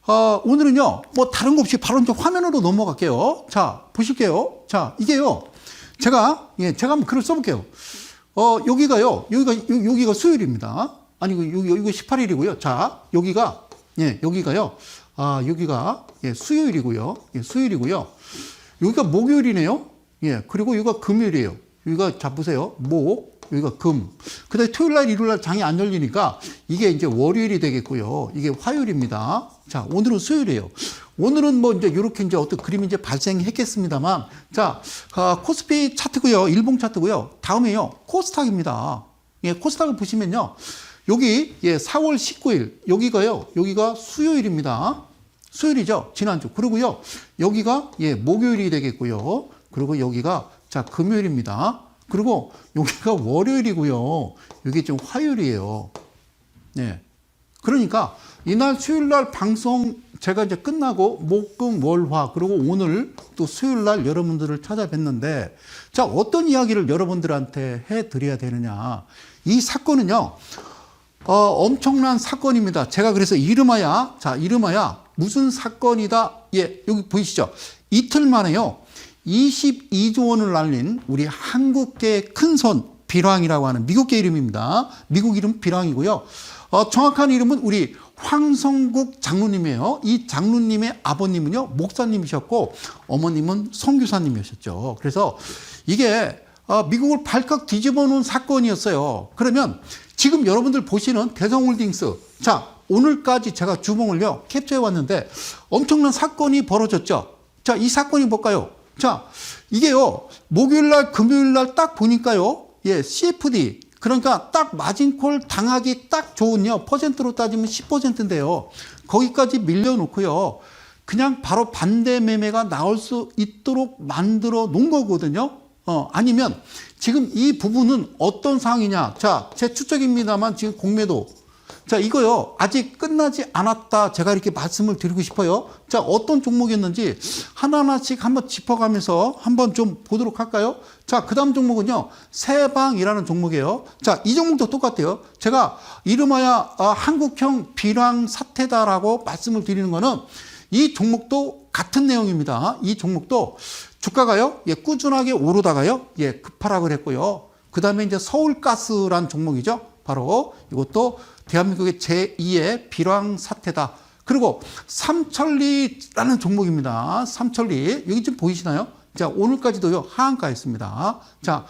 오늘은요, 뭐 다른 거 없이 바로 이제 화면으로 넘어갈게요. 자, 보실게요. 자, 이게요, 제가 한번 글을 써볼게요. 여기가 수요일입니다. 아니, 여기가 18일이고요. 자, 여기가요, 여기가 수요일이고요. 수요일이고요. 여기가 목요일이네요. 그리고 여기가 금요일이에요. 여기가, 자, 보세요. 여기가 금. 그 다음에 토요일 날, 일요일 날 장이 안 열리니까 이게 이제 월요일이 되겠고요. 이게 화요일입니다. 자, 오늘은 수요일이에요. 오늘은 뭐 이제 이렇게 이제 어떤 그림이 이제 발생했겠습니다만, 자, 코스피 차트고요. 일봉 차트고요. 다음에요. 코스닥입니다. 코스닥을 보시면요. 여기, 4월 19일. 여기가 수요일입니다. 수요일이죠. 지난주. 그리고요. 여기가, 목요일이 되겠고요. 그리고 여기가, 자, 금요일입니다. 그리고 여기가 월요일이고요. 여기 좀 화요일이에요. 그러니까 이날 수요일 날 방송 제가 이제 끝나고 목, 금, 월, 화 그리고 오늘 또 수요일 날 여러분들을 찾아뵀는데, 자, 어떤 이야기를 여러분들한테 해드려야 되느냐. 이 사건은요, 엄청난 사건입니다. 제가 그래서 이름하여 무슨 사건이다. 여기 보이시죠? 이틀 만에요. 22조 원을 날린 우리 한국계의 큰손 비랑이라고 하는 미국계 이름입니다. 미국 이름 비랑이고요. 정확한 이름은 우리 황성국 장로님이에요. 이 장로님의 아버님은요, 목사님이셨고 어머님은 선교사님이셨죠. 그래서 이게 미국을 발칵 뒤집어 놓은 사건이었어요. 그러면 지금 여러분들 보시는 대성홀딩스, 자, 오늘까지 제가 주봉을요 캡처해 왔는데 엄청난 사건이 벌어졌죠. 자, 이 사건이 뭘까요? 자, 이게요, 목요일 날, 금요일 날 딱 보니까요, CFD, 그러니까 딱 마진콜 당하기 딱 좋은요, 퍼센트로 따지면 10%인데요. 거기까지 밀려놓고요, 그냥 바로 반대 매매가 나올 수 있도록 만들어 놓은 거거든요. 아니면 지금 이 부분은 어떤 상황이냐. 자, 제 추측입니다만 지금 공매도. 자, 이거요, 아직 끝나지 않았다. 제가 이렇게 말씀을 드리고 싶어요. 자, 어떤 종목이었는지 하나하나씩 한번 짚어가면서 한번 좀 보도록 할까요? 자, 그 다음 종목은요, 세방이라는 종목이에요. 자, 이 종목도 똑같아요. 제가 이름하여 한국형 비랑 사태다라고 말씀을 드리는 거는 이 종목도 같은 내용입니다. 이 종목도 주가가요, 꾸준하게 오르다가요, 급하락을 했고요. 그 다음에 이제 서울가스란 종목이죠. 바로 이것도 대한민국의 제2의 비랑 사태다. 그리고 삼천리라는 종목입니다. 삼천리. 여기 좀 보이시나요? 자, 오늘까지도요, 하한가였습니다. 자,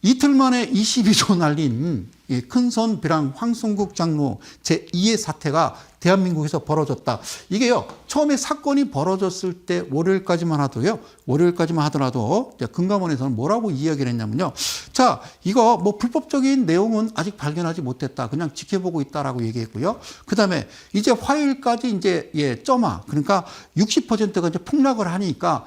이틀 만에 22조 날린 큰손 비랑 황성국 장로 제2의 사태가 대한민국에서 벌어졌다. 이게요, 처음에 사건이 벌어졌을 때 월요일까지만 하더라도 금감원에서는 뭐라고 이야기를 했냐면요. 자, 이거 뭐 불법적인 내용은 아직 발견하지 못했다. 그냥 지켜보고 있다라고 얘기했고요. 그 다음에 이제 화요일까지 이제 점화, 그러니까 60%가 이제 폭락을 하니까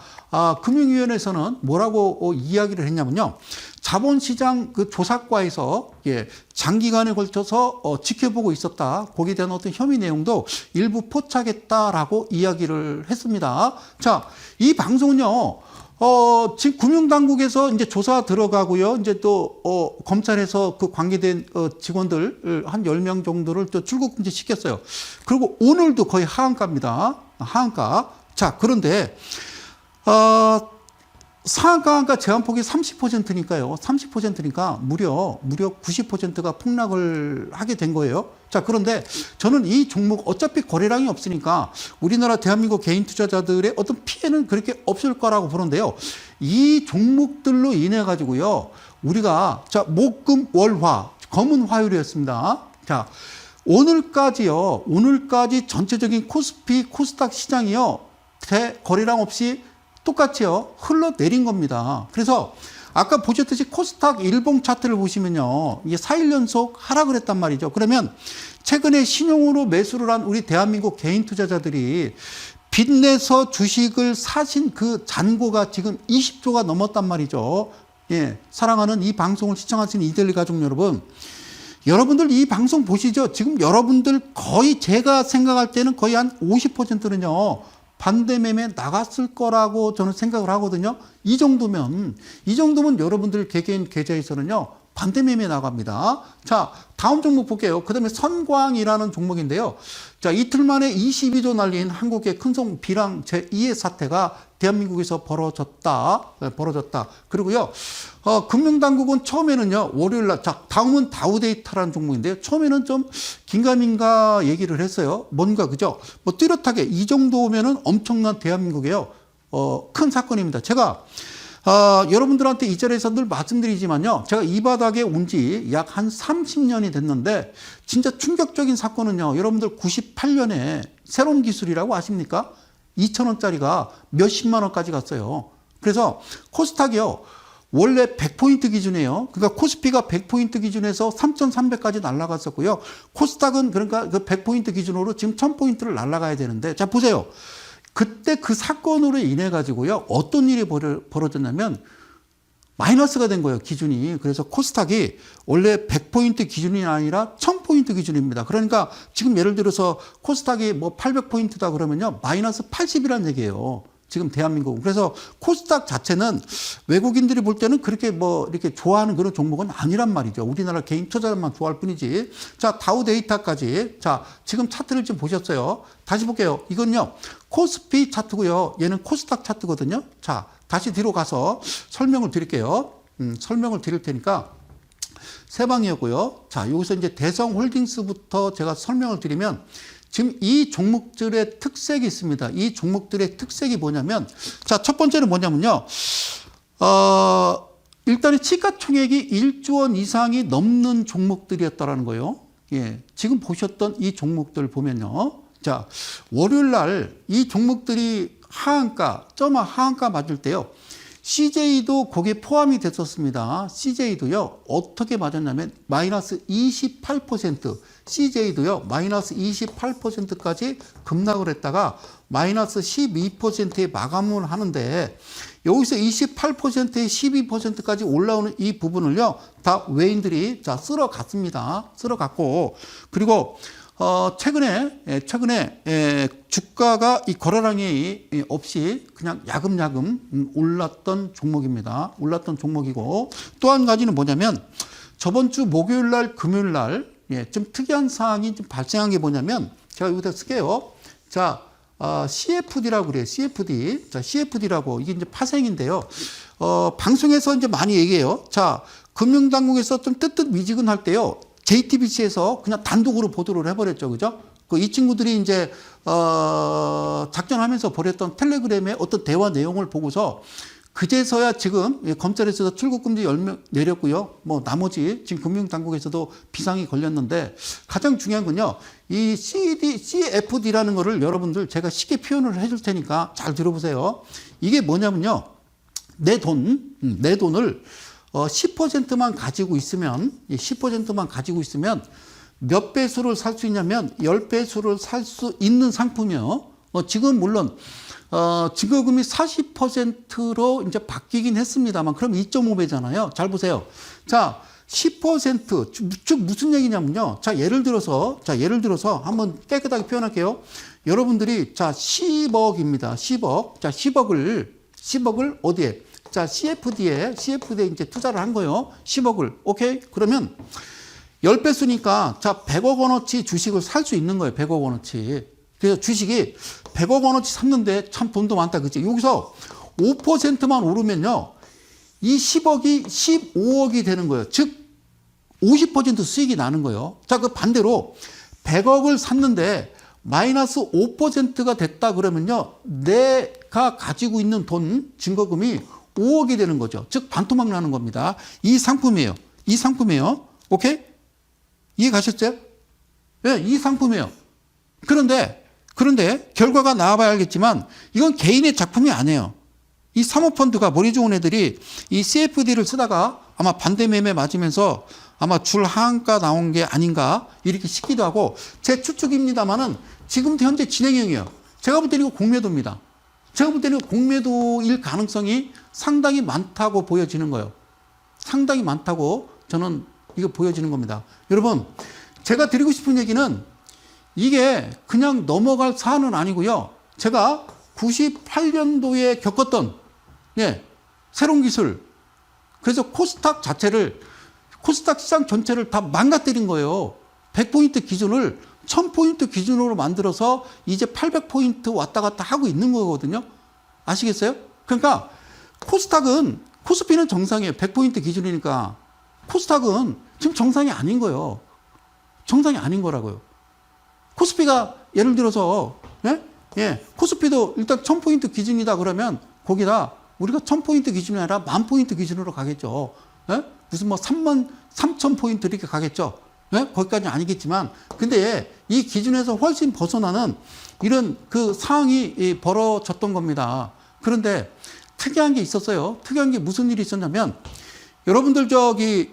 금융위원회에서는 뭐라고 이야기를 했냐면요. 자본시장 그 조사과에서 장기간에 걸쳐서 지켜보고 있었다. 거기에 대한 어떤 혐의 내용도 일부 포착했다라고 이야기를 했습니다. 자, 이 방송은요, 지금 금융당국에서 이제 조사 들어가고요. 이제 또, 검찰에서 그 관계된 직원들 한 10명 정도를 또 출국 금지 시켰어요. 그리고 오늘도 거의 하한가입니다. 하한가. 자, 그런데, 상한가 제한폭이 30%니까요. 30%니까 무려 90%가 폭락을 하게 된 거예요. 자, 그런데 저는 이 종목 어차피 거래량이 없으니까 우리나라 대한민국 개인 투자자들의 어떤 피해는 그렇게 없을 거라고 보는데요. 이 종목들로 인해 가지고요, 우리가, 자, 목, 금, 월, 화, 검은 화요일이었습니다. 자, 오늘까지 전체적인 코스피, 코스닥 시장이요, 거래량 없이 똑같이요, 흘러내린 겁니다. 그래서 아까 보셨듯이 코스닥 일봉 차트를 보시면요, 이게 4일 연속 하락을 했단 말이죠. 그러면 최근에 신용으로 매수를 한 우리 대한민국 개인 투자자들이 빚내서 주식을 사신 그 잔고가 지금 20조가 넘었단 말이죠. 사랑하는 이 방송을 시청하시는 이데일리 가족 여러분, 여러분들 이 방송 보시죠. 지금 여러분들 거의 제가 생각할 때는 거의 한 50%는요, 반대 매매 나갔을 거라고 저는 생각을 하거든요. 이 정도면 여러분들 개개인 계좌에서는요, 반대 매매 나갑니다. 자, 다음 종목 볼게요. 그 다음에 선광이라는 종목인데요. 자, 이틀 만에 22조 날린 한국의 큰손 비랑 제2의 사태가 대한민국에서 벌어졌다. 그리고요, 금융당국은 처음에는요, 월요일 날, 자, 다음은 다우데이터라는 종목인데요. 처음에는 좀 긴가민가 얘기를 했어요. 뭔가, 그죠? 뭐 뚜렷하게 이 정도면은 엄청난 대한민국에요. 큰 사건입니다. 제가 여러분들한테 이 자리에서 늘 말씀드리지만요. 제가 이 바닥에 온 지 약 한 30년이 됐는데 진짜 충격적인 사건은요. 여러분들 98년에 새로운 기술이라고 아십니까? 2,000원짜리가 몇십만 원까지 갔어요. 그래서 코스닥이요. 원래 100포인트 기준이에요. 그러니까 코스피가 100포인트 기준에서 3,300까지 날아갔었고요. 코스닥은 그러니까 그 100포인트 기준으로 지금 1,000포인트를 날아가야 되는데 자 보세요. 그때 그 사건으로 인해 가지고요. 어떤 일이 벌어졌냐면 마이너스가 된 거예요. 기준이. 그래서 코스닥이 원래 100포인트 기준이 아니라 1000포인트 기준입니다. 그러니까 지금 예를 들어서 코스닥이 뭐 800포인트다 그러면요. 마이너스 80이라는 얘기예요. 지금 대한민국은. 그래서 코스닥 자체는 외국인들이 볼 때는 그렇게 뭐 이렇게 좋아하는 그런 종목은 아니란 말이죠. 우리나라 개인 투자자만 좋아할 뿐이지. 자, 다우 데이터까지. 자, 지금 차트를 좀 보셨어요. 다시 볼게요. 이건요. 코스피 차트고요. 얘는 코스닥 차트거든요. 자, 다시 뒤로 가서 설명을 드릴게요. 설명을 드릴 테니까 세 방이었고요. 자, 여기서 이제 대성홀딩스부터 제가 설명을 드리면 지금 이 종목들의 특색이 있습니다. 이 종목들의 특색이 뭐냐면, 자, 첫 번째는 뭐냐면요. 일단은 시가총액이 1조 원 이상이 넘는 종목들이었다라는 거예요. 예. 지금 보셨던 이 종목들 보면요. 자, 월요일 날 이 종목들이 하한가, 하한가 맞을 때요. CJ도 거기에 포함이 됐었습니다. CJ도요, 어떻게 맞았냐면, 마이너스 28%, CJ도요, 마이너스 28%까지 급락을 했다가, 마이너스 12%에 마감을 하는데, 여기서 28%에 12%까지 올라오는 이 부분을요, 다 외인들이, 자, 쓸어갔습니다. 쓸어갔고, 그리고, 최근에 주가가 이 거래량이 없이 그냥 야금야금 올랐던 종목입니다. 올랐던 종목이고 또 한 가지는 뭐냐면 저번 주 목요일 날, 금요일 날 좀 특이한 사항이 좀 발생한 게 뭐냐면 제가 여기다 쓸게요. 자, CFD라고 그래요. CFD. 자, CFD라고 이게 이제 파생인데요. 방송에서 이제 많이 얘기해요. 자, 금융당국에서 좀 뜨뜻미지근할 때요. JTBC에서 그냥 단독으로 보도를 해버렸죠. 그죠? 이 친구들이 이제, 작전하면서 벌였던 텔레그램의 어떤 대화 내용을 보고서 그제서야 지금 검찰에서도 출국금지 내렸고요. 뭐 나머지 지금 금융당국에서도 비상이 걸렸는데 가장 중요한 건요. 이 CFD라는 거를 여러분들 제가 쉽게 표현을 해줄 테니까 잘 들어보세요. 이게 뭐냐면요. 내 돈을 10%만 가지고 있으면, 10%만 가지고 있으면 몇 배수를 살 수 있냐면 10배수를 살 수 있는 상품이요. 지금 물론, 증거금이 40%로 이제 바뀌긴 했습니다만, 그럼 2.5배잖아요. 잘 보세요. 자, 10%, 즉 무슨 얘기냐면요. 자, 예를 들어서 한번 깨끗하게 표현할게요. 여러분들이, 자, 10억입니다. 10억. 자, 10억을 어디에? 자, CFD에 이제 투자를 한 거예요. 10억을. 오케이? 그러면 10배수니까 자, 100억 원어치 주식을 살 수 있는 거예요. 100억 원어치. 그래서 주식이 100억 원어치 샀는데 참 돈도 많다. 그치? 여기서 5%만 오르면요. 이 10억이 15억이 되는 거예요. 즉, 50% 수익이 나는 거예요. 자, 그 반대로 100억을 샀는데 마이너스 5%가 됐다 그러면요. 내가 가지고 있는 돈, 증거금이 5억이 되는 거죠. 즉 반토막 나는 겁니다. 이 상품이에요. 오케이? 이해 가셨어요? 네, 이 상품이에요. 그런데 결과가 나와봐야 알겠지만 이건 개인의 작품이 아니에요. 이 사모펀드가 머리 좋은 애들이 이 CFD를 쓰다가 아마 반대 매매 맞으면서 아마 줄 하한가 나온 게 아닌가 이렇게 싶기도 하고 제 추측입니다만은 지금 현재 진행형이에요. 제가 볼 때는 이거 공매도입니다. 제가 볼 때는 공매도일 가능성이 상당히 많다고 보여지는 거예요. 상당히 많다고 저는 이거 보여지는 겁니다. 여러분, 제가 드리고 싶은 얘기는 이게 그냥 넘어갈 사안은 아니고요. 제가 98년도에 겪었던 새로운 기술. 그래서 코스닥 자체를 코스닥 시장 전체를 다 망가뜨린 거예요. 100포인트 기준을 1000포인트 기준으로 만들어서 이제 800포인트 왔다 갔다 하고 있는 거거든요. 아시겠어요? 그러니까 코스피는 정상이에요. 100포인트 기준이니까. 코스닥은 지금 정상이 아닌 거예요. 정상이 아닌 거라고요. 코스피가 예를 들어서 코스피도 일단 1000포인트 기준이다 그러면 거기다 우리가 1000포인트 기준이 아니라 10,000포인트 기준으로 가겠죠. 무슨 뭐 33,000포인트 이렇게 가겠죠. 거기까지는 아니겠지만 근데 이 기준에서 훨씬 벗어나는 이런 그 상황이 벌어졌던 겁니다. 그런데 특이한 게 있었어요. 특이한 게 무슨 일이 있었냐면 여러분들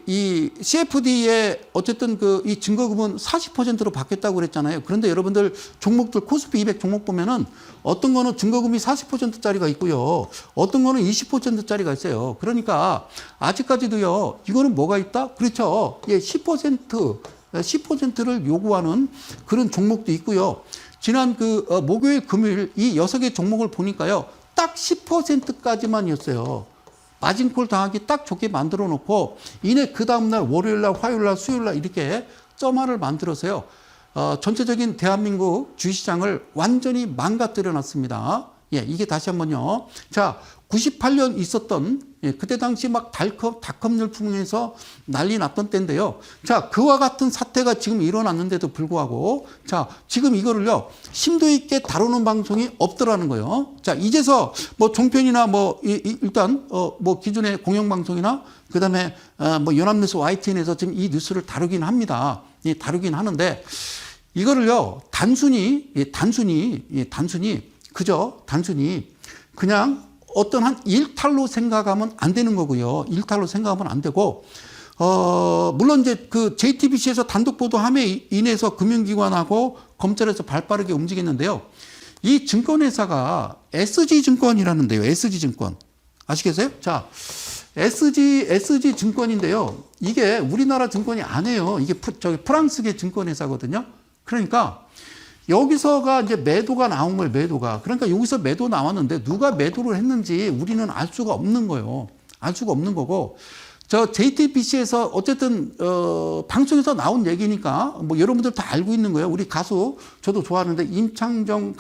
이 CFD에 어쨌든 이 증거금은 40%로 바뀌었다고 그랬잖아요. 그런데 여러분들 종목들 코스피 200 종목 보면은 어떤 거는 증거금이 40%짜리가 있고요. 어떤 거는 20%짜리가 있어요. 그러니까 아직까지도요. 이거는 뭐가 있다? 그렇죠. 10%를 요구하는 그런 종목도 있고요. 지난 목요일 금요일 이 6개 종목을 보니까요. 딱 10%까지만이었어요. 마진콜 당하기 딱 좋게 만들어 놓고 이내 그 다음날 월요일날 화요일날 수요일날 이렇게 점화를 만들어서요. 전체적인 대한민국 주식시장을 완전히 망가뜨려 놨습니다. 이게 다시 한번요. 자, 98년 있었던 그때 당시 막 닷컴 열풍에서 난리 났던 때인데요. 자, 그와 같은 사태가 지금 일어났는데도 불구하고 자, 지금 이거를요. 심도 있게 다루는 방송이 없더라는 거예요. 자, 이제서 뭐 종편이나 일단 뭐 기존의 공영방송이나 그다음에 뭐 연합뉴스 YTN에서 지금 이 뉴스를 다루긴 합니다. 다루긴 하는데 이거를요. 단순히 그냥 어떤 한 일탈로 생각하면 안 되는 거고요. 일탈로 생각하면 안 되고, 물론 이제 JTBC에서 단독 보도함에 인해서 금융기관하고 검찰에서 발빠르게 움직였는데요. 이 증권회사가 SG증권이라는데요. SG증권. 아시겠어요? 자, SG증권인데요. 이게 우리나라 증권이 아니에요. 이게 프랑스계 증권회사거든요. 그러니까, 여기서가 이제 매도가 나온 거예요, 매도가. 그러니까 여기서 매도 나왔는데 누가 매도를 했는지 우리는 알 수가 없는 거예요. 알 수가 없는 거고. JTBC에서 어쨌든, 방송에서 나온 얘기니까 뭐 여러분들 다 알고 있는 거예요. 우리 가수, 저도 좋아하는데 임창정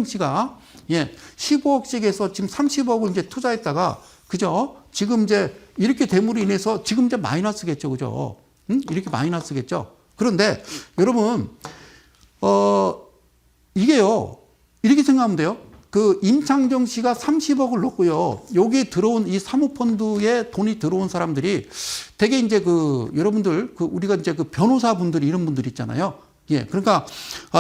씨가 15억씩 해서 지금 30억을 이제 투자했다가, 그죠? 지금 이제 이렇게 됨으로 인해서 지금 이제 마이너스겠죠, 그죠? 이렇게 마이너스겠죠. 그런데 여러분, 이게요, 이렇게 생각하면 돼요. 임창정 씨가 30억을 넣고요. 여기에 들어온 이 사모펀드에 돈이 들어온 사람들이 되게 이제 여러분들, 우리가 이제 변호사분들이 이런 분들 있잖아요. 그러니까,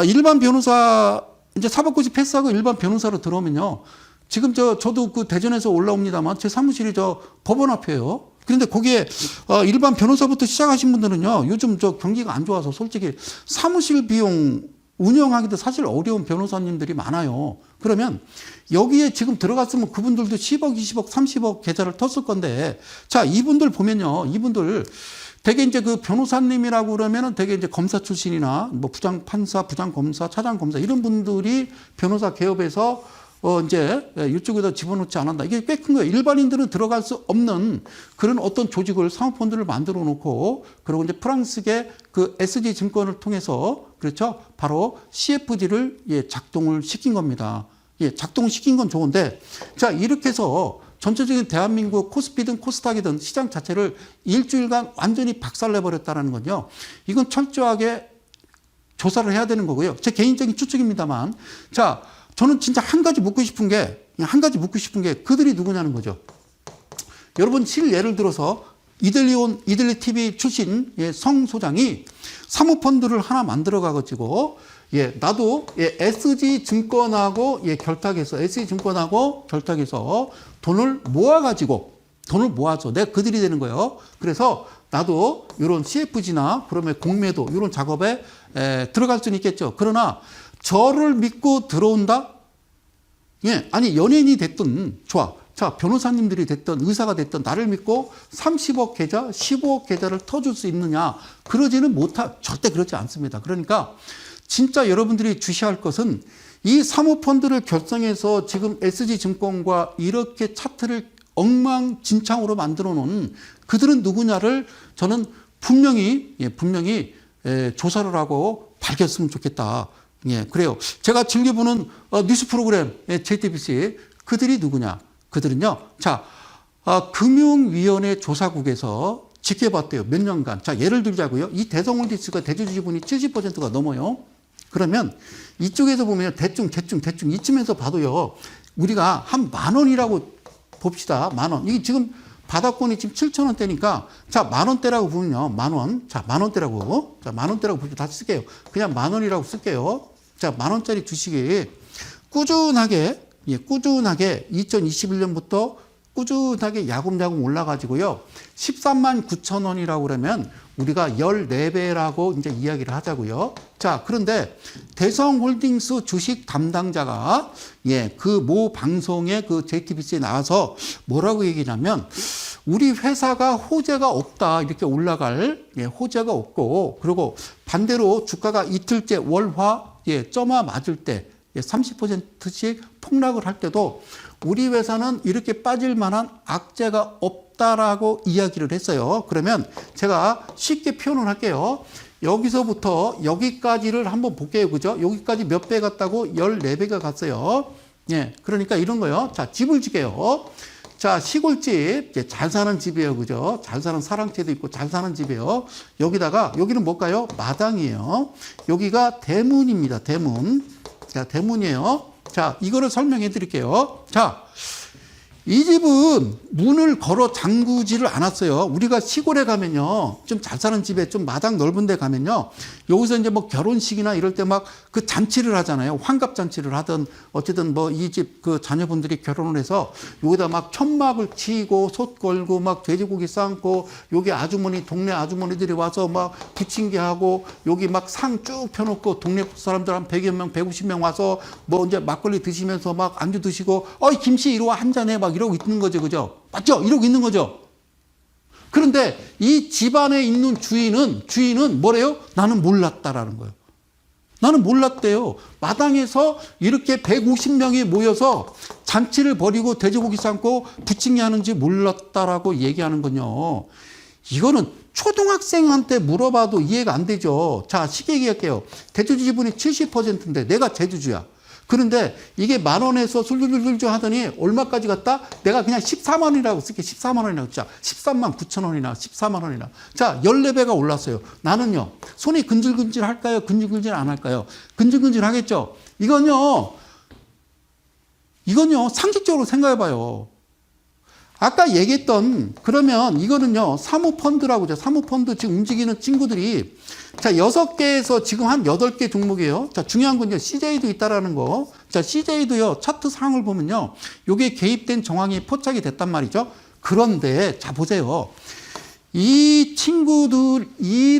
일반 변호사, 이제 사법고시 패스하고 일반 변호사로 들어오면요. 지금 저도 대전에서 올라옵니다만 제 사무실이 법원 앞이에요. 그런데 거기에 일반 변호사부터 시작하신 분들은요. 요즘 경기가 안 좋아서 솔직히 사무실 비용 운영하기도 사실 어려운 변호사님들이 많아요. 그러면 여기에 지금 들어갔으면 그분들도 10억, 20억, 30억 계좌를 텄을 건데 자, 이분들 보면요. 이분들 되게 이제 변호사님이라고 그러면은 되게 이제 검사 출신이나 뭐 부장판사, 부장검사, 차장검사 이런 분들이 변호사 개업에서 이제 이쪽에다 집어넣지 않았다. 이게 꽤 큰 거예요. 일반인들은 들어갈 수 없는 그런 어떤 조직을 사모펀드를 만들어 놓고 그리고 이제 프랑스계 SG 증권을 통해서 그렇죠. 바로 CFD를 작동을 시킨 겁니다. 작동시킨 건 좋은데 자, 이렇게 해서 전체적인 대한민국 코스피든 코스닥이든 시장 자체를 일주일간 완전히 박살내버렸다는 건요. 이건 철저하게 조사를 해야 되는 거고요. 제 개인적인 추측입니다만 자, 저는 진짜 한 가지 묻고 싶은 게 그들이 누구냐는 거죠. 여러분, 예를 들어서 이들리 TV 출신 성 소장이 사모펀드를 하나 만들어 가지고 나도 SG 증권하고 결탁해서 돈을 모아서 내가 그들이 되는 거예요. 그래서 나도 이런 CFG나 그러면 공매도 이런 작업에 들어갈 수는 있겠죠. 그러나 저를 믿고 들어온다? 아니, 연예인이 됐든, 좋아. 자, 변호사님들이 됐든, 의사가 됐든, 나를 믿고 30억 계좌, 15억 계좌를 터줄 수 있느냐? 절대 그렇지 않습니다. 그러니까, 진짜 여러분들이 주시할 것은 이 사모펀드를 결성해서 지금 SG증권과 이렇게 차트를 엉망진창으로 만들어 놓은 그들은 누구냐를 저는 분명히 조사를 하고 밝혔으면 좋겠다. 예, 그래요. 제가 즐겨보는 뉴스 프로그램 JTBC 그들이 누구냐? 그들은요. 자, 금융위원회 조사국에서 지켜봤대요. 몇 년간. 자, 예를 들자고요. 이 대성홀딩스가 대주주 지분이 70%가 넘어요. 그러면 이쪽에서 보면 대충 이쯤에서 봐도요. 우리가 한 10,000원이라고 봅시다. 10,000원. 이게 지금 바닥권이 지금 7,000원대니까 자, 10,000원대라고 보면요. 10,000원. 자, 10,000원대라고. 자, 10,000원대라고 보면 다 쓸게요. 그냥 10,000원이라고 쓸게요. 자, 10,000원짜리 주식이 꾸준하게 2021년부터 꾸준하게 야금야금 올라가지고요. 139,000원이라고 그러면 우리가 14배라고 이제 이야기를 하자고요. 자, 그런데 대성홀딩스 주식 담당자가 그 모 방송에 그 JTBC에 나와서 뭐라고 얘기냐면 우리 회사가 호재가 없다. 이렇게 올라갈 호재가 없고 그리고 반대로 주가가 이틀째 월화 점화 맞을 때 30%씩 폭락을 할 때도 우리 회사는 이렇게 빠질 만한 악재가 없다라고 이야기를 했어요. 그러면 제가 쉽게 표현을 할게요. 여기서부터 여기까지를 한번 볼게요. 그죠? 여기까지 몇 배 갔다고? 14배가 갔어요. 예. 그러니까 이런 거요. 자, 집을 지게요. 자, 시골집. 잘 사는 집이에요. 그죠? 잘 사는 사랑채도 있고 잘 사는 집이에요. 여기다가, 여기는 뭘까요? 마당이에요. 여기가 대문입니다. 대문. 자, 대문이에요. 자, 이거를 설명해 드릴게요. 자, 이 집은 문을 걸어 잠그지를 않았어요. 우리가 시골에 가면요. 좀 잘 사는 집에 좀 마당 넓은 데 가면요. 여기서 이제 뭐 결혼식이나 이럴 때 막 그 잔치를 하잖아요. 환갑 잔치를 하든 어쨌든 뭐 이 집 그 자녀분들이 결혼을 해서 여기다 막 천막을 치고 솥 걸고 막 돼지고기 삶고 여기 아주머니 동네 아주머니들이 와서 막 부침개 하고 여기 막 상 쭉 펴놓고 동네 사람들 한 100여 명, 150명 와서 뭐 이제 막걸리 드시면서 막 안주 드시고 어이 김씨 이리 와 한 잔해 막 이러고 있는 거죠. 그죠? 맞죠? 이러고 있는 거죠. 그런데 이 집안에 있는 주인은 뭐래요? 나는 몰랐다라는 거예요. 나는 몰랐대요. 마당에서 이렇게 150명이 모여서 잔치를 벌이고 돼지고기 삶고 부침개 하는지 몰랐다라고 얘기하는 건요. 이거는 초등학생한테 물어봐도 이해가 안 되죠. 자, 쉽게 얘기할게요. 대주주 지분이 70%인데 내가 대주주야. 그런데 이게 10,000원에서 술술술술 하더니 얼마까지 갔다? 내가 그냥 14만 원이라고 쓸게. 14만 원이라고 자, 13만 9천 원이나 14만 원이나. 자, 14배가 올랐어요. 나는요. 손이 근질근질 할까요? 근질근질 안 할까요? 근질근질 하겠죠. 이건요. 상식적으로 생각해 봐요. 아까 얘기했던 그러면 이거는요. 사모펀드라고 하죠. 사모펀드 지금 움직이는 친구들이 자, 6개에서 지금 한 8개 종목이에요. 자, 중요한 건요. CJ도 있다라는 거. 자, CJ도요. 차트 상을 보면요. 요게 개입된 정황이 포착이 됐단 말이죠. 그런데 자, 보세요. 이 친구들 이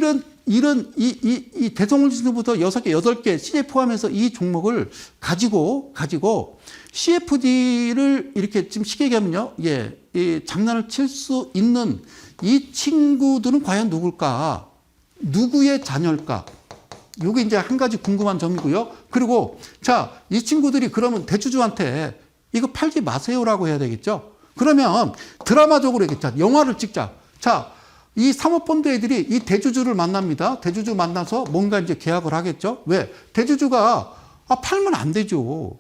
대성홀딩스부터 6개, 8개 CJ 포함해서 이 종목을 가지고 CFD를 이렇게 지금 쉽게 얘기하면요. 이 장난을 칠 수 있는 이 친구들은 과연 누굴까? 누구의 자녀일까? 이게 이제 한 가지 궁금한 점이고요. 그리고 자, 이 친구들이 그러면 대주주한테 이거 팔지 마세요라고 해야 되겠죠? 그러면 드라마적으로 얘기했자. 영화를 찍자. 자, 이 사모펀드 애들이 이 대주주를 만납니다. 대주주 만나서 뭔가 이제 계약을 하겠죠? 왜? 대주주가 팔면 안 되죠.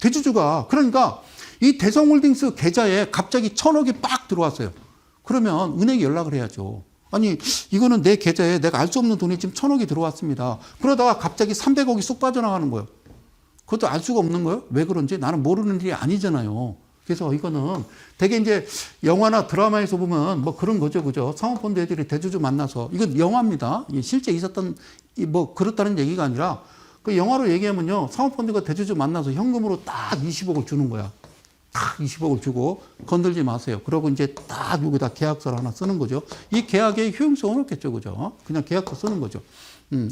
대주주가. 그러니까 이 대성홀딩스 계좌에 갑자기 1,000억이 빡 들어왔어요. 그러면 은행에 연락을 해야죠. 아니, 이거는 내 계좌에 내가 알 수 없는 돈이 지금 1,000억이 들어왔습니다. 그러다가 갑자기 300억이 쑥 빠져나가는 거예요. 그것도 알 수가 없는 거예요. 왜 그런지 나는 모르는 일이 아니잖아요. 그래서 이거는 되게 이제 영화나 드라마에서 보면 뭐 그런 거죠. 그죠? 사모펀드 애들이 대주주 만나서 이건 영화입니다. 실제 있었던 뭐 그렇다는 얘기가 아니라 그 영화로 얘기하면요. 사모펀드가 대주주 만나서 현금으로 딱 20억을 주는 거야. 딱 20억을 주고 건들지 마세요. 그러고 이제 딱 여기다 계약서를 하나 쓰는 거죠. 이 계약의 효용성은 없겠죠. 그죠? 그냥 계약서 쓰는 거죠.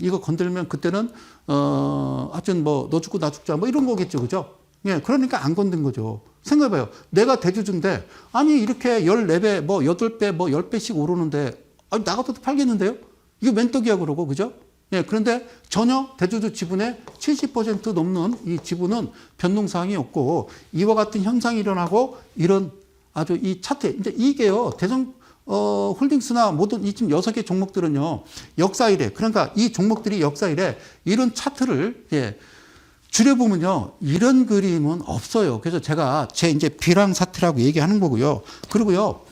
이거 건들면 그때는 하여튼 뭐 너 죽고 나 죽자 뭐 이런 거겠죠. 그죠? 예, 그러니까 안 건든 거죠. 생각해봐요. 내가 대주주인데 아니 이렇게 14배 뭐 8배 뭐 10배씩 오르는데 아니 나 같아도 팔겠는데요? 이게 웬 떡이야 그러고 그죠? 예, 그런데 전혀 대주주 지분의 70% 넘는 이 지분은 변동사항이 없고 이와 같은 현상이 일어나고 이런 아주 이 차트, 이제 이게요, 대성, 홀딩스나 모든 이 지금 6개 종목들은요, 역사 이래. 그러니까 이 종목들이 역사 이래. 이런 차트를, 예, 줄여보면요, 이런 그림은 없어요. 그래서 제가 제 이제 비랑사태라고 얘기하는 거고요. 그리고요,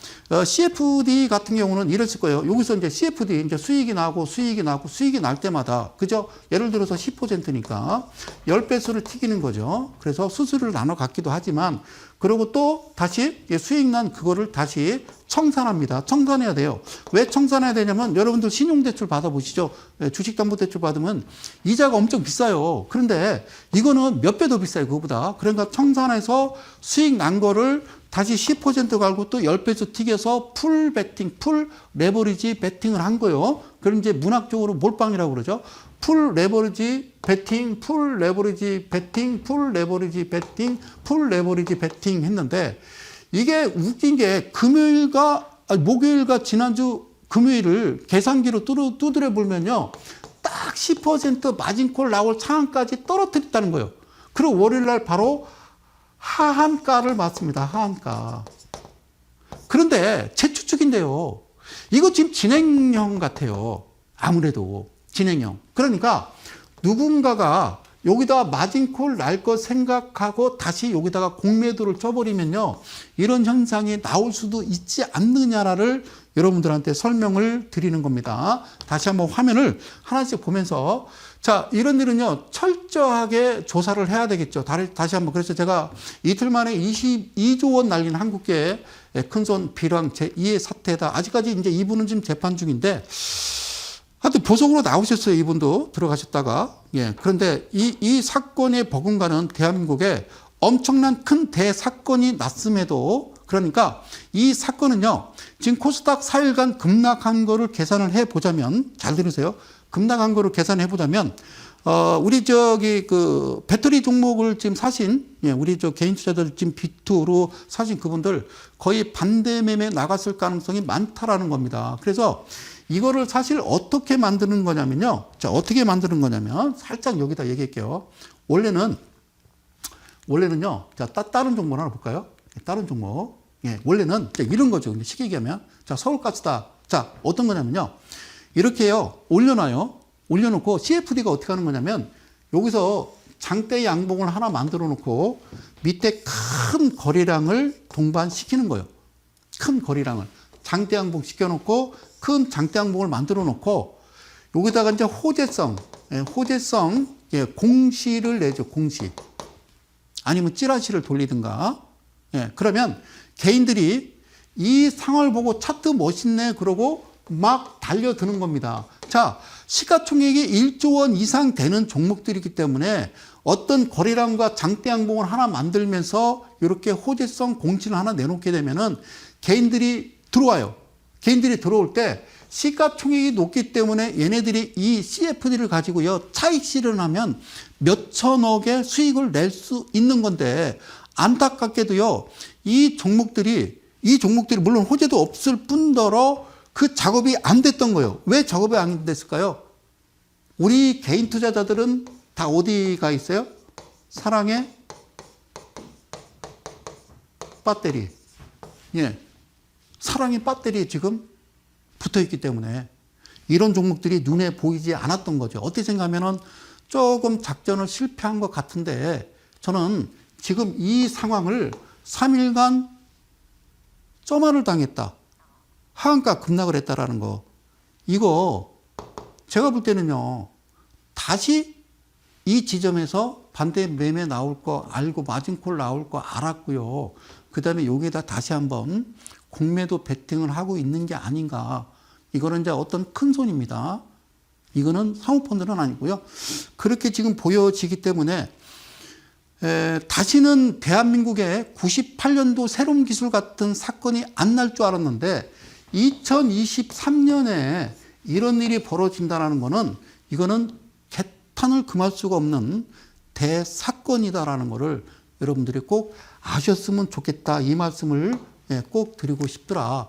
CFD 같은 경우는 이랬을 거예요. 여기서 이제 CFD, 이제 수익이 나고 수익이 나고 수익이 날 때마다, 그죠? 예를 들어서 10%니까 10배수를 튀기는 거죠. 그래서 수수료를 나눠 갖기도 하지만, 그리고 또 다시 수익 난 그거를 다시 청산합니다. 청산해야 돼요. 왜 청산해야 되냐면 여러분들 신용대출 받아보시죠. 주식담보대출 받으면 이자가 엄청 비싸요. 그런데 이거는 몇 배 더 비싸요. 그거보다. 그러니까 청산해서 수익 난 거를 다시 10% 갈고 또 10배수 튀겨서 풀 베팅, 풀 레버리지 베팅을 한 거예요. 그럼 이제 문학적으로 몰빵이라고 그러죠. 풀 레버리지 베팅, 풀 레버리지 베팅, 풀 레버리지 베팅, 풀 레버리지 베팅 했는데 이게 웃긴 게 목요일과 지난주 금요일을 계산기로 두드려 보면요. 딱 10% 마진콜 나올 상한까지 떨어뜨렸다는 거예요. 그리고 월요일날 바로 하한가를 맞습니다. 하한가. 그런데 제 추측인데요. 이거 지금 진행형 같아요. 아무래도 진행형. 그러니까 누군가가 여기다 마진콜 날 거 생각하고 다시 여기다가 공매도를 쳐버리면요. 이런 현상이 나올 수도 있지 않느냐를 여러분들한테 설명을 드리는 겁니다. 다시 한번 화면을 하나씩 보면서 자, 이런 일은요, 철저하게 조사를 해야 되겠죠. 다시 한번. 그래서 제가 이틀 만에 22조 원 날린 한국계 큰손 비랑 제2의 사태다. 아직까지 이제 이분은 지금 재판 중인데, 하여튼 보석으로 나오셨어요. 이분도 들어가셨다가. 예. 그런데 이 사건의 버금가는 대한민국에 엄청난 큰 대사건이 났음에도, 그러니까 이 사건은요, 지금 코스닥 4일간 급락한 거를 계산을 해 보자면, 잘 들으세요. 급락한 거를 계산해 보자면, 우리 배터리 종목을 지금 사신, 예, 우리 개인 투자자들 지금 비투로 사신 그분들 거의 반대 매매 나갔을 가능성이 많다라는 겁니다. 그래서 이거를 사실 어떻게 만드는 거냐면요. 자, 어떻게 만드는 거냐면, 살짝 여기다 얘기할게요. 원래는요, 자, 다른 종목 하나 볼까요? 다른 종목. 예, 원래는 이런 거죠. 쉽게 얘기하면. 자, 서울가스다. 자, 어떤 거냐면요. 이렇게요, 올려놓고 CFD가 어떻게 하는 거냐면, 여기서 장대 양봉을 하나 만들어 놓고 밑에 큰 거래량을 동반시키는 거예요. 큰 거래량을. 장대 양봉 시켜놓고 큰 장대 양봉을 만들어 놓고 여기다가 이제 호재성, 공시를 내죠. 공시. 아니면 찌라시를 돌리든가. 예, 그러면 개인들이 이 상황을 보고 차트 멋있네 그러고 막 달려드는 겁니다. 자, 시가총액이 1조 원 이상 되는 종목들이기 때문에 어떤 거래량과 장대 양봉을 하나 만들면서 이렇게 호재성 공시를 하나 내놓게 되면은 개인들이 들어와요. 개인들이 들어올 때 시가총액이 높기 때문에 얘네들이 이 CFD를 가지고요, 차익 실현하면 몇 천억의 수익을 낼 수 있는 건데, 안타깝게도요, 이 종목들이 물론 호재도 없을 뿐더러 그 작업이 안 됐던 거예요. 왜 작업이 안 됐을까요? 우리 개인 투자자들은 다 어디가 있어요? 사랑의 배터리. 예. 사랑의 배터리에 지금 붙어 있기 때문에 이런 종목들이 눈에 보이지 않았던 거죠. 어떻게 생각하면은 조금 작전을 실패한 것 같은데, 저는 지금 이 상황을 3일간 점화를 당했다. 하한가 급락을 했다라는 거. 이거 제가 볼 때는요, 다시 이 지점에서 반대 매매 나올 거 알고 마진콜 나올 거 알았고요. 그 다음에 여기에다 다시 한번 공매도 베팅을 하고 있는 게 아닌가. 이거는 이제 어떤 큰 손입니다. 이거는 사모펀드는 아니고요. 그렇게 지금 보여지기 때문에 다시는 대한민국에 98년도 새로운 기술 같은 사건이 안 날 줄 알았는데 2023년에 이런 일이 벌어진다는 거는, 이거는 개탄을 금할 수가 없는 대사건이다라는 거를 여러분들이 꼭 아셨으면 좋겠다. 이 말씀을 꼭 드리고 싶더라.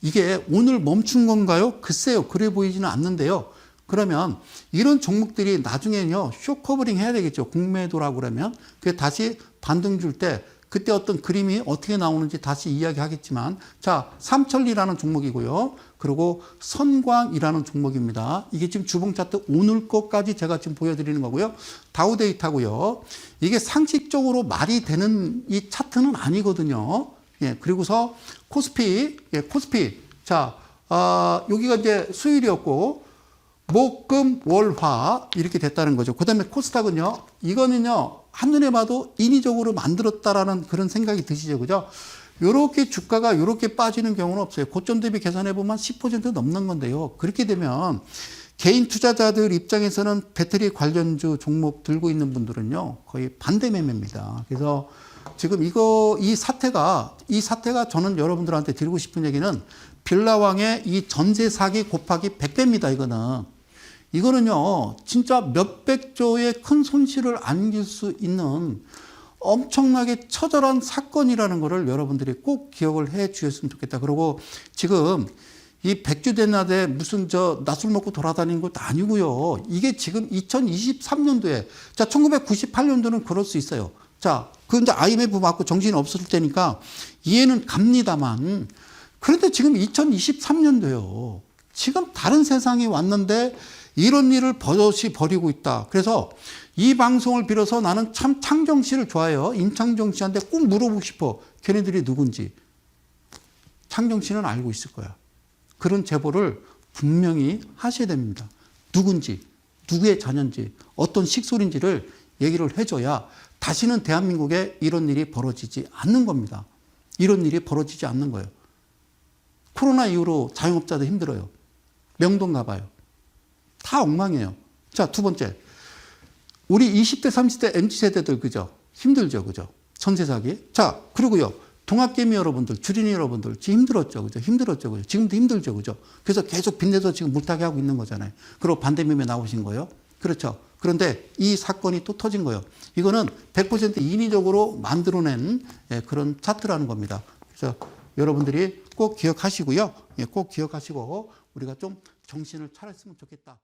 이게 오늘 멈춘 건가요? 글쎄요. 그래 보이지는 않는데요. 그러면 이런 종목들이 나중에는요, 쇼커버링 해야 되겠죠. 공매도라고 그러면. 그게 다시 반등 줄 때 그때 어떤 그림이 어떻게 나오는지 다시 이야기하겠지만, 자, 삼천리라는 종목이고요. 그리고 선광이라는 종목입니다. 이게 지금 주봉 차트 오늘 것까지 제가 지금 보여드리는 거고요. 다우데이터고요. 이게 상식적으로 말이 되는 이 차트는 아니거든요. 예, 그리고서 코스피, 예, 코스피. 자, 여기가 이제 수요일이었고, 목, 금, 월, 화 이렇게 됐다는 거죠. 그 다음에 코스닥은요. 이거는요. 한눈에 봐도 인위적으로 만들었다라는 그런 생각이 드시죠. 그죠? 요렇게 주가가 요렇게 빠지는 경우는 없어요. 고점 대비 계산해 보면 10% 넘는 건데요. 그렇게 되면 개인 투자자들 입장에서는 배터리 관련주 종목 들고 있는 분들은요. 거의 반대 매매입니다. 그래서 지금 이 사태가 저는 여러분들한테 드리고 싶은 얘기는 빌라왕의 이 전세 사기 곱하기 100배입니다. 이거는요, 진짜 몇백 조의 큰 손실을 안길 수 있는 엄청나게 처절한 사건이라는 것을 여러분들이 꼭 기억을 해 주셨으면 좋겠다. 그리고 지금 이 백주대낮에 무슨 낮술 먹고 돌아다니는 것도 아니고요. 이게 지금 2023년도에, 자, 1998년도는 그럴 수 있어요. 자, 그 이제 IMF 맞고 정신이 없었을 때니까 이해는 갑니다만, 그런데 지금 2023년도요. 지금 다른 세상이 왔는데 이런 일을 버젓이 벌이고 있다. 그래서 이 방송을 빌어서 나는 참 창정 씨를 좋아해요. 임창정 씨한테 꼭 물어보고 싶어. 걔네들이 누군지. 창정 씨는 알고 있을 거야. 그런 제보를 분명히 하셔야 됩니다. 누군지, 누구의 자녀인지, 어떤 식솔인지를 얘기를 해줘야 다시는 대한민국에 이런 일이 벌어지지 않는 겁니다. 이런 일이 벌어지지 않는 거예요. 코로나 이후로 자영업자도 힘들어요. 명동 가봐요. 다 엉망이에요. 자, 두 번째. 우리 20대, 30대 MZ세대들, 그죠? 힘들죠, 그죠? 전세 사기. 자, 그리고요. 동학개미 여러분들, 주린이 여러분들, 지금 힘들었죠, 그죠? 그죠? 지금도 힘들죠, 그죠? 그래서 계속 빚내서 지금 물타기 하고 있는 거잖아요. 그리고 반대매매 나오신 거예요. 그렇죠. 그런데 이 사건이 또 터진 거예요. 이거는 100% 인위적으로 만들어낸 그런 차트라는 겁니다. 그래서 여러분들이 꼭 기억하시고요. 꼭 기억하시고 우리가 좀 정신을 차렸으면 좋겠다.